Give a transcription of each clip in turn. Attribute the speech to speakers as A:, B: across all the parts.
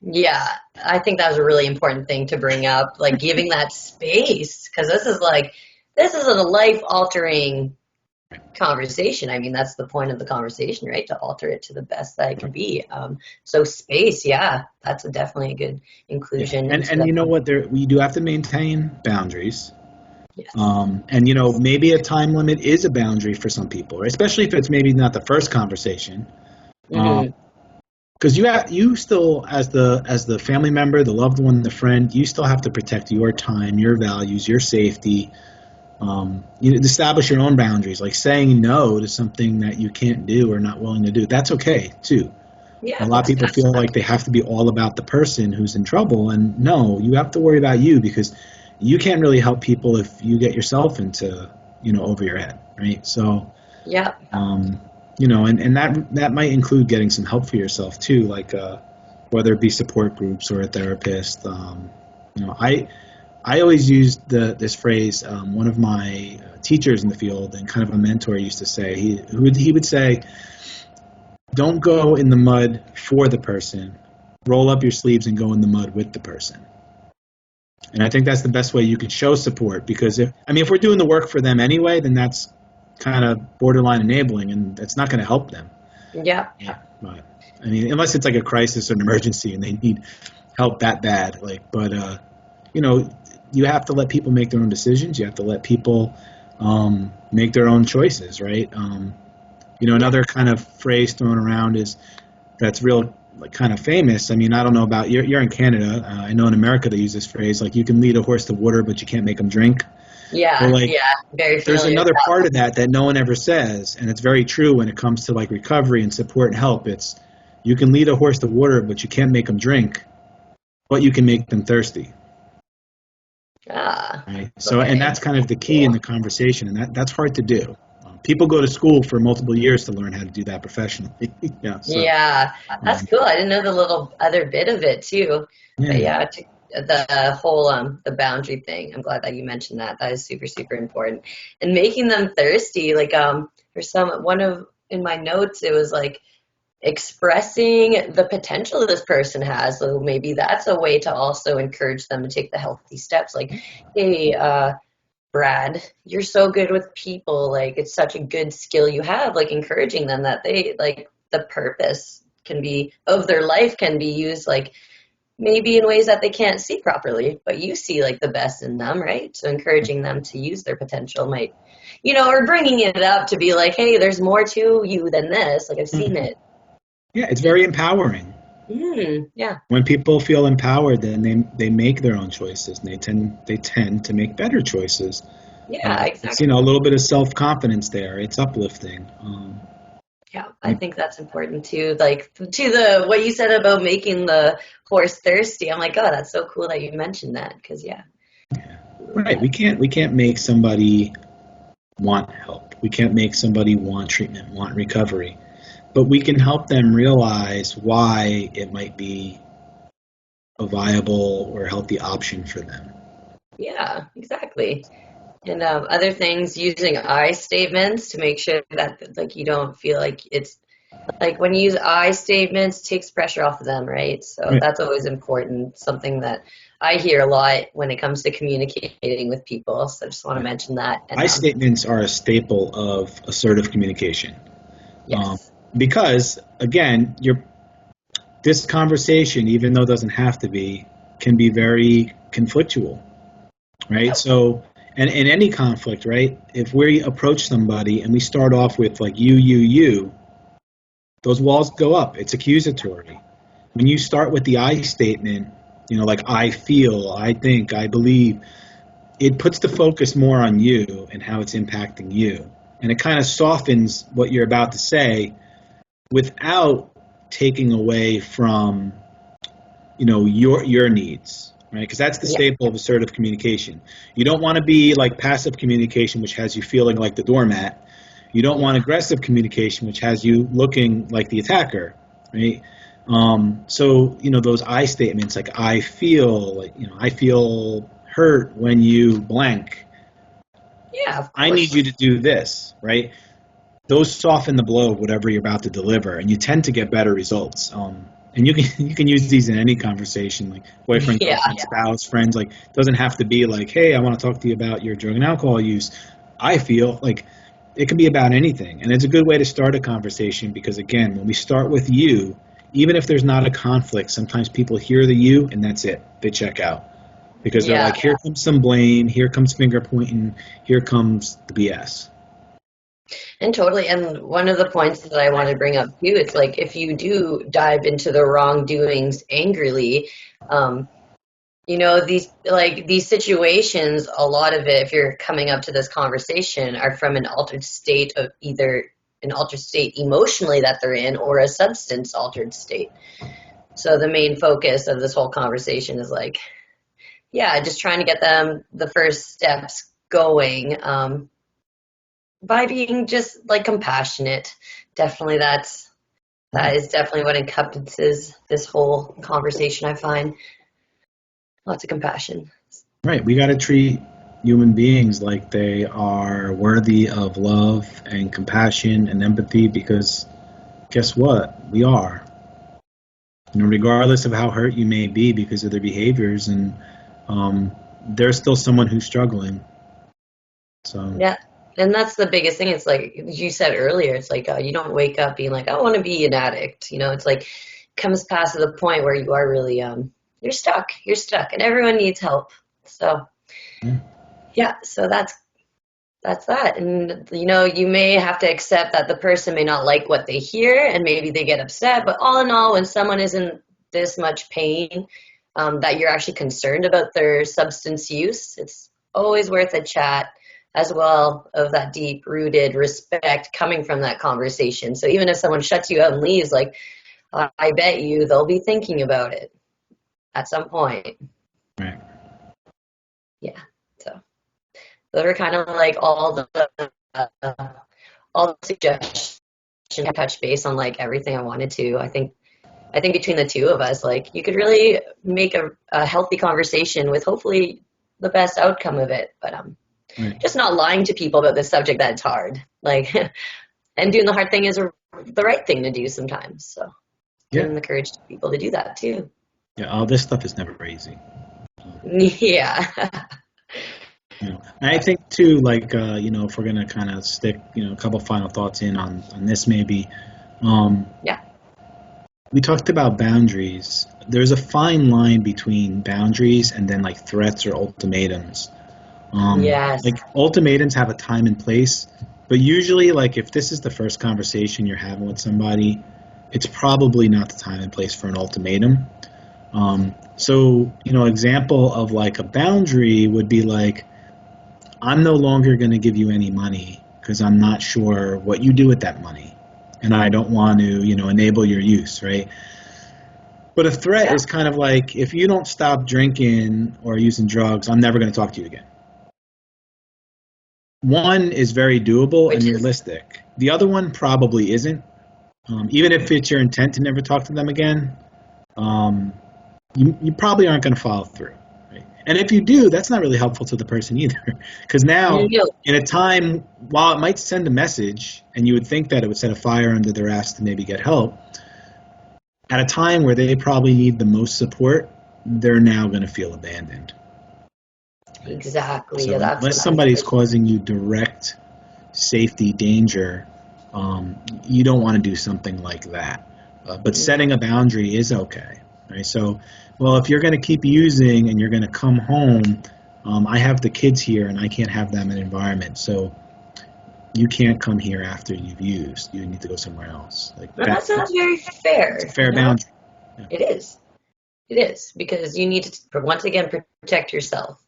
A: Yeah, I think that was a really important thing to bring up, like giving that space, because this is a life altering conversation. I mean, that's the point of the conversation, right? To alter it to the best that it can be. So space, yeah, that's definitely a good
B: Yeah,
A: inclusion
B: and
A: into
B: and
A: the
B: you know what? There we do have to maintain boundaries.
A: yes.
B: And maybe a time limit is a boundary for some people, right? Especially if it's maybe not the first conversation.
A: Hmm.
B: Because you still, as the family member, the loved one, the friend, you still have to protect your time, your values, your safety. You establish your own boundaries, like saying no to something that you can't do or not willing to do. That's okay too. A
A: Yeah,
B: lot of people feel like they have to be all about the person who's in trouble, and no, you have to worry about you, because you can't really help people if you get yourself into over your head, right? So
A: yeah,
B: um, and that might include getting some help for yourself too, like whether it be support groups or a therapist. I always used this phrase. One of my teachers in the field and kind of a mentor used to say, he would say, "Don't go in the mud for the person. Roll up your sleeves and go in the mud with the person." And I think that's the best way you can show support, because if we're doing the work for them anyway, then that's kind of borderline enabling, and that's not going to help them.
A: yeah.
B: But, unless it's like a crisis or an emergency and they need help that bad, you know, you have to let people make their own decisions. You have to let people make their own choices, right?
A: Yeah.
B: Another kind of phrase thrown around is that's real, like, kind of famous. I don't know about you're in Canada. I know in America they use this phrase, like, you can lead a horse to water, but you can't make them drink. Well,
A: Yeah,
B: like,
A: yeah, very
B: there's
A: familiar with
B: another
A: that
B: part
A: one.
B: of that no one ever says, and it's very true when it comes to like recovery and support and help. It's you can lead a horse to water, but you can't make them drink, but you can make them thirsty.
A: Ah,
B: Right. So, and
A: okay.
B: that's kind of the key in
A: Cool.
B: the conversation, and that's hard to do. People go to school for multiple years to learn how to do that professionally. Yeah. So,
A: Yeah, that's
B: um,
A: cool. I didn't know the little other bit of it too. But
B: yeah.
A: yeah, the whole the boundary thing. I'm glad that you mentioned that. That is super super important. And making them thirsty, like there's some one of in my notes it was like expressing the potential this person has. So maybe that's a way to also encourage them to take the healthy steps. Like, hey, Brad, you're so good with people. Like, it's such a good skill you have. Like, encouraging them that they like the purpose can be of their life can be used like maybe in ways that they can't see properly, but you see like the best in them, right? So encouraging them to use their potential might, or bringing it up to be like, hey, there's more to you than this. Like, I've seen
B: Mhm.
A: it.
B: Yeah, it's very empowering.
A: Yeah,
B: When people feel empowered, then they make their own choices, and they tend to make better choices.
A: yeah,
B: It's
A: exactly.
B: a little bit of self confidence there. It's uplifting.
A: Yeah, I think that's important too. Like to the what you said about making the horse thirsty. I'm like, oh, that's so cool that you mentioned that because yeah,
B: Right. We can't make somebody want help. We can't make somebody want treatment, want recovery. But we can help them realize why it might be a viable or healthy option for them.
A: yeah, exactly. And other things using I statements to make sure that like you don't feel like it's like when you use I statements takes pressure off of them, right? So
B: Right.
A: that's always important. Something that I hear a lot when it comes to communicating with people. So I just want to
B: Yeah.
A: mention that. And
B: I statements are a staple of assertive communication. Um,
A: yes,
B: because again, this conversation, even though it doesn't have to be, can be very conflictual, right?
A: yep,
B: So, and in any conflict, right, if we approach somebody and we start off with like you, those walls go up. It's accusatory. When you start with the I statement, like I feel, I think, I believe, it puts the focus more on you and how it's impacting you. And it kind of softens what you're about to say without taking away from your needs, right? Because that's the
A: yeah,
B: staple of assertive communication. You don't want to be like passive communication, which has you feeling like the doormat. You don't want
A: yeah,
B: aggressive communication, which has you looking like the attacker, right? So those I statements, like I feel, I feel hurt when you blank.
A: yeah, of
B: I need
A: course.
B: you to do this, right? Those soften the blow of whatever you're about to deliver, and you tend to get better results. And you can use these in any conversation, like boyfriend,
A: Yeah,
B: girlfriend, spouse, friends. Like, it doesn't have to be like, hey, I want to talk to you about your drug and alcohol use. I feel like it can be about anything, and it's a good way to start a conversation because, again, when we start with you, even if there's not a conflict, sometimes people hear the you and that's it. They check out because they're
A: yeah.
B: like, here comes some blame, here comes finger pointing, here comes the BS.
A: And totally. And one of the points that I want to bring up too, it's like if you do dive into the wrongdoings angrily, um, these situations, a lot of it, if you're coming up to this conversation, are from an altered state of either an altered state emotionally that they're in or a substance altered state. So the main focus of this whole conversation is like, yeah, just trying to get them the first steps going. By being just like compassionate. Definitely that is definitely what encompasses this whole conversation, I find. Lots of compassion.
B: Right. We got to treat human beings like they are worthy of love and compassion and empathy because guess what? We are. Regardless of how hurt you may be because of their behaviors, and um, there's still someone who's struggling. So,
A: Yeah. And that's the biggest thing. It's like you said earlier, it's like you don't wake up being like, I want to be an addict. It's like comes past to the point where you are really you're stuck. You're stuck and everyone needs help. So
B: yeah.
A: yeah, so that's that. And you may have to accept that the person may not like what they hear and maybe they get upset, but all in all, when someone is in this much pain, that you're actually concerned about their substance use, it's always worth a chat as well of that deep rooted respect coming from that conversation. So even if someone shuts you out and leaves, like I bet you they'll be thinking about it at some point.
B: Right.
A: Yeah. So those are kind of like all the suggestions touch base on like everything I wanted to. I think between the two of us, like you could really make a healthy conversation with hopefully the best outcome of it. But
B: Right.
A: just not lying to people about this subject that's hard. Like and doing the hard thing is the right thing to do sometimes. So
B: Yeah.
A: giving the courage to people to do that too.
B: Yeah. All this stuff is never easy.
A: Yeah.
B: And I think too, like if we're gonna kind of stick, a couple final thoughts in on this, maybe. Um,
A: Yeah.
B: we talked about boundaries. There's a fine line between boundaries and then like threats or ultimatums.
A: Yes.
B: Like ultimatums have a time and place, but usually, like if this is the first conversation you're having with somebody, it's probably not the time and place for an ultimatum. So, example of like a boundary would be like, I'm no longer going to give you any money because I'm not sure what you do with that money. And I don't want to, enable your use, right? But a threat
A: Yeah.
B: is kind of like, if you don't stop drinking or using drugs, I'm never going to talk to you again. One is very doable and
A: Which is
B: realistic. The other one probably isn't. Even if it's your intent to never talk to them again, um, you probably aren't going to follow through. Right? And if you do, that's not really helpful to the person either. Because now,
A: no.
B: in a time, while it might send a message, and you would think that it would set a fire under their ass to maybe get help, at a time where they probably need the most support, they're now going to feel abandoned.
A: Exactly. Yeah,
B: So
A: that's
B: unless
A: what I'm
B: somebody's causing you direct safety danger, you don't want to do something like that. But setting a boundary is okay. Right? So, well, if you're going to keep using and you're going to come home, I have the kids here and I can't have them in an environment. So you can't come here after you've used. You need to go somewhere else. Like
A: But that sounds very fair,
B: it's a fair boundary. Yeah.
A: It is. It is because you need to once again protect yourself.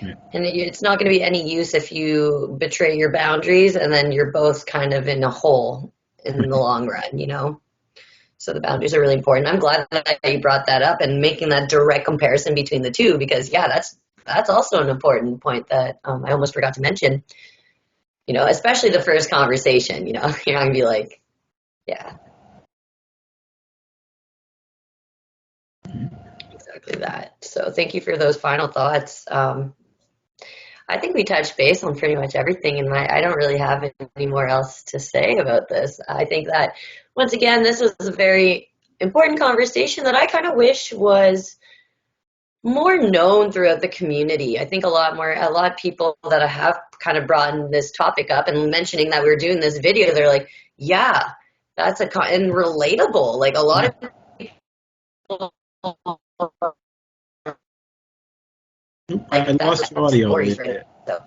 B: Right.
A: And it's not going to be any use if you betray your boundaries and then you're both kind of in a hole in the long run. So the boundaries are really important. I'm glad that you brought that up and making that direct comparison between the two because yeah, that's also an important point that I almost forgot to mention. Especially the first conversation. You're not going to be like, yeah, exactly that. So thank you for those final thoughts. I think we touched base on pretty much everything, and I don't really have any more else to say about this. I think that once again, this was a very important conversation that I kind of wish was more known throughout the community. I think a lot of people that I have kind of brought in this topic up and mentioning that we were doing this video, they're like, yeah, that's and relatable. Like a lot
B: Yeah.
A: of people
B: Oop, I
A: like
B: lost
A: that
B: your audio a
A: stories
B: little
A: from it.
B: bit.
A: So,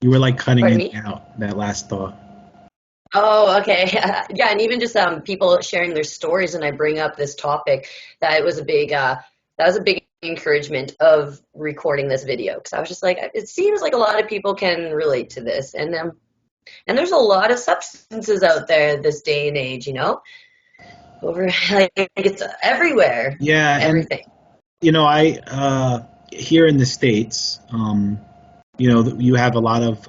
B: You were like cutting
A: pardon
B: in
A: me.
B: and out that last thought.
A: Oh, okay. Yeah, and even just people sharing their stories, and I bring up this topic that was a big encouragement of recording this video because I was just like, it seems like a lot of people can relate to this, and there's a lot of substances out there this day and age, over like it's everywhere,
B: Yeah, and
A: everything.
B: I here in the States, you have a lot of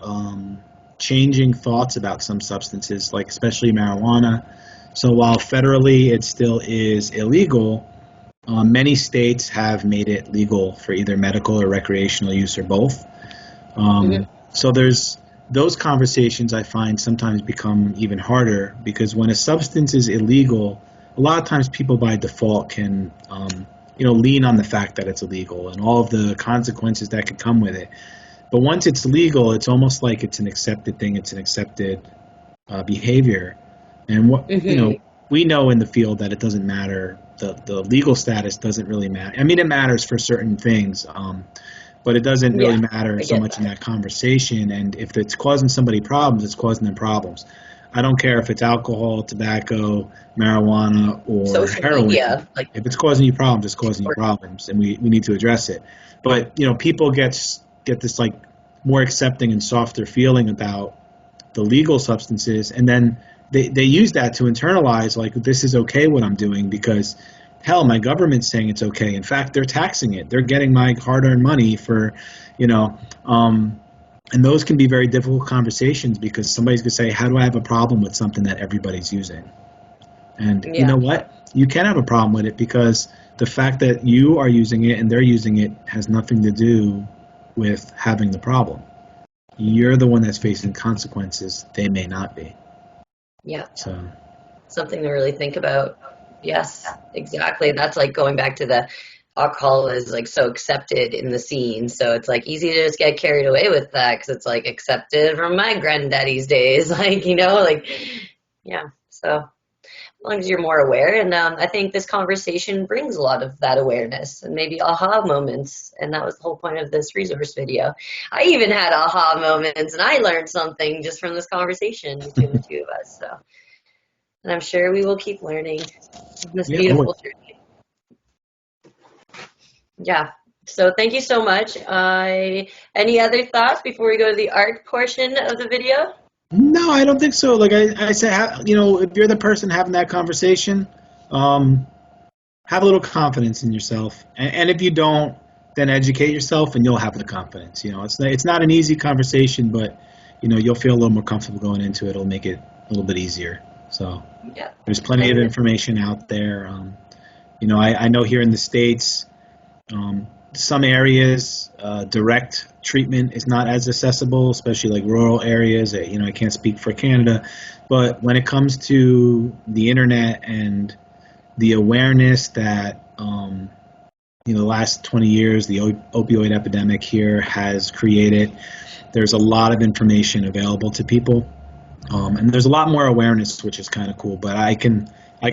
B: changing thoughts about some substances, like especially marijuana. So while federally it still is illegal, many states have made it legal for either medical or recreational use or both.
A: Hmm.
B: So there's those conversations I find sometimes become even harder because when a substance is illegal, a lot of times people by default can, lean on the fact that it's illegal and all of the consequences that could come with it. But once it's legal, it's almost like it's an accepted thing. It's an accepted behavior, and
A: Hmm.
B: we know in the field that it doesn't matter. The legal status doesn't really matter. I mean, it matters for certain things, but it doesn't really
A: Yeah,
B: matter
A: I
B: so
A: get
B: much in
A: that.
B: that conversation. And if it's causing somebody problems, it's causing them problems. I don't care if it's alcohol, tobacco, marijuana, or
A: Social
B: heroin.
A: media, like,
B: If it's causing you problems, it's causing you
A: or,
B: problems, and we need to address it. But people get this like more accepting and softer feeling about the legal substances, and then they use that to internalize like this is okay what I'm doing because hell, my government's saying it's okay. In fact, they're taxing it. They're getting my hard-earned money for, you know, um, and those can be very difficult conversations because somebody's gonna say, how do I have a problem with something that everybody's using? And you
A: yeah,
B: know what? You can have a problem with it because the fact that you are using it and they're using it has nothing to do with having the problem. You're the one that's facing consequences. They may not be.
A: yeah.
B: So,
A: Something to really think about. Yes, exactly. That's like going back to the alcohol is like so accepted in the scene. So it's like easy to just get carried away with that because it's like accepted from my granddaddy's days. Like, like, yeah. So as long as you're more aware, and I think this conversation brings a lot of that awareness and maybe aha moments. And that was the whole point of this resource video. I even had aha moments and I learned something just from this conversation between the two of us. So. And I'm sure we will keep learning in this
B: yeah, always.
A: beautiful journey. Yeah. So thank you so much. Any other thoughts before we go to the art portion of the video?
B: No, I don't think so. Like I said, if you're the person having that conversation, um, have a little confidence in yourself. And if you don't, then educate yourself and you'll have the confidence. It's not an easy conversation, but, you'll feel a little more comfortable going into it. It'll make it a little bit easier. So
A: Yeah.
B: there's plenty of
A: And
B: information out there. I know here in the States, some areas, direct treatment is not as accessible, especially like rural areas. I can't speak for Canada, but when it comes to the internet and the awareness that the last 20 years the opioid epidemic here has created, there's a lot of information available to people, and there's a lot more awareness, which is kind of cool. But I can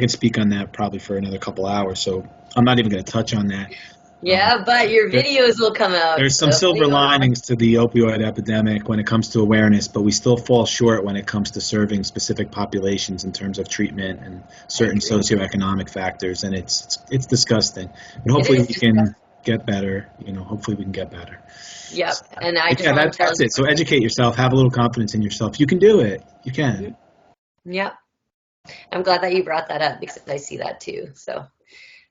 B: speak on that probably for another couple hours, so I'm not even going to touch on that. Um,
A: yeah, but your
B: there,
A: videos will come out,
B: there's some
A: so
B: silver
A: hang on.
B: linings to the opioid epidemic when it comes to awareness, but we still fall short when it comes to serving specific populations in terms of treatment and
A: I
B: certain
A: agree.
B: socioeconomic factors, and it's disgusting. But
A: It
B: hopefully
A: is
B: we
A: just,
B: can get better. Hopefully we can get better.
A: yep.
B: So,
A: And I
B: but
A: just
B: yeah,
A: want to tell
B: that's it. So educate yourself, have a little confidence in yourself. You can do it. You
A: you,
B: can.
A: yep. I'm glad that you brought that up because I see that too. So,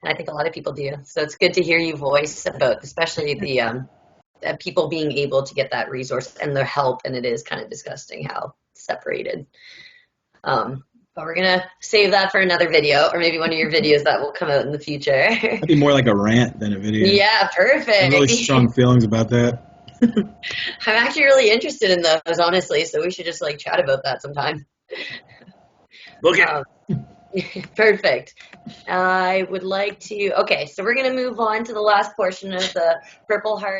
A: and I think a lot of people do. So it's good to hear you voice about, especially the people being able to get that resource and their help. And it is kind of disgusting how separated. But we're gonna save that for another video, or maybe one of your videos that will come out in the future.
B: That'd be more like a rant than a video.
A: Yeah,
B: I have really
A: perfect.
B: strong feelings about that.
A: I'm actually really interested in those, honestly. So we should just like chat about that sometime.
B: Look at
A: Um, Perfect. I would like to, okay, so we're going to move on to the last portion of the Purple Heart